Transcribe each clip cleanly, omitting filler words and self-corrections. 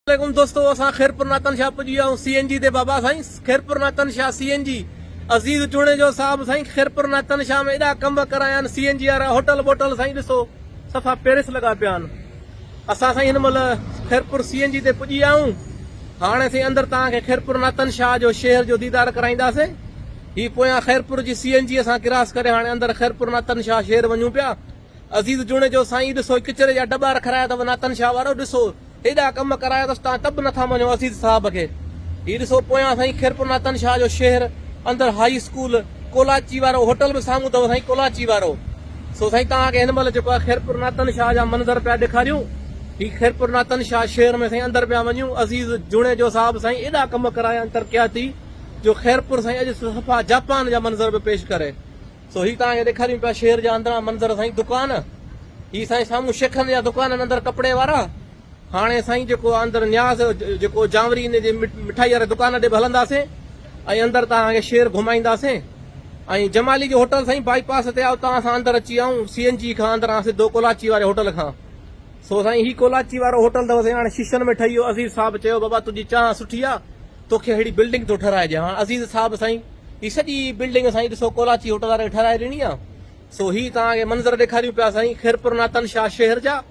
वालेकुम दोस्तों, असां खैरपुर नातन शाह पुजी आऊं CNG दे बाबा साईं। खैरपुर नातन शाह CNG अज़ीज चूणे जो साहब साईं। खैरपुर नातन शाह में एॾा कम कराया CNG वारा। होटल बोटल साईं ॾिसो सफ़ा पेरिस लॻा पिया आहिनि। असां साईं हिन महिल खैरपुर CNG ते पुजी आऊं। हाणे साईं अंदरि तव्हांखे खैरपुर नातन शाह जो शहर जो दीदार कराईंदासीं। ही पोयां खैरपुर जी CNG असां क्रॉस करे हाणे अंदरि खैरपुर नातन शाह शहर वञूं पिया। अज़ीज चूणे जो साईं ॾिसो किचरे जा दॿा रखाया अथव नातन शाह वारो। ॾिसो एॾा कम कराया अथसि, तव्हां तब नथा मञो अज़ीज़ साहब खे। हीउ ॾिसो पोयां साईं खैरपुर नातन शाह जो शहर, अंदरि हाई स्कूल, कोलाची वारो होटल बि साम्हूं अथव साईं, कोलाची वारो। सो साईं तव्हांखे हिन महिल जेको आहे खैरपुर नातन शाह जा मंज़र पिया ॾेखारियूं। ही खैरपुर नातन शाह शहर में साईं अंदरि पिया वञूं। अज़ीज़ जुणे जो साहब साईं एॾा कम कराया आहिनि तरक़ियाती, जो खैरपुर साईं अॼु सफ़ा जापान जा मंज़र बि पेश करे। सो ही तव्हांखे ॾेखारियूं पिया शहर जा अंदरां मंज़र साईं। दुकान ही साईं साम्हूं शेखनि जा दुकान आहिनि अंदरि कपिड़े वारा। हाणे साईं जेको अंदरि न्याज़ जेको जावरी इन जे मिठाई वारे दुकान ॾे बि हलंदासीं ऐं अंदरि तव्हांखे शहर घुमाईंदासीं। ऐं जमाली जो होटल साईं बाईपास ते आहे, उतां असां अंदरि अची आऊं CNG खां अंदरां सिधो कोलाची वारे होटल खां। सो साईं ही कोलाची वारो होटल अथव साईं, हाणे शीशनि में ठही वियो। अज़ीज़ साहब चयो बाबा तुंहिंजी चांहि सुठी आहे, तोखे अहिड़ी बिल्डिंग थो ठहाराइजे। हाणे अज़ीज़ साहब साईं ही सॼी बिल्डिंग साईं ॾिसो कोलाची होटल वारे ठाराए ॾिनी आहे। सो ही तव्हांखे मंज़र ॾेखारियूं पिया साईं खैरपुर नातन शाह शहर जा।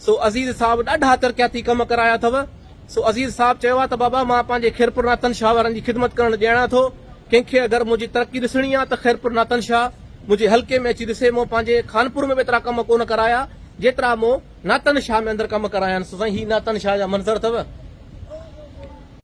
सो अज़ीज़ साहब ॾाढा तरक़ियाती कम कराया अथव। सो अज़ीज़ साहब चयो आहे त बाबा मां पंहिंजे खैरपुर नातन शाह वारनि जी ख़िदमत करणु ॼाणा थो। कंहिंखे अगरि मुंहिंजी तरक़ी ॾिसणी आहे त खैरपुर नातन शाह मुंहिंजे हल्के में अची ॾिसे। मूं पंहिंजे खानपुर में बि एतिरा कम कोन कराया जेतिरा मूं नातन शाह में अंदरि कम कराया आहिनि। सो साईं ही नातन शाह जा मंज़र अथव।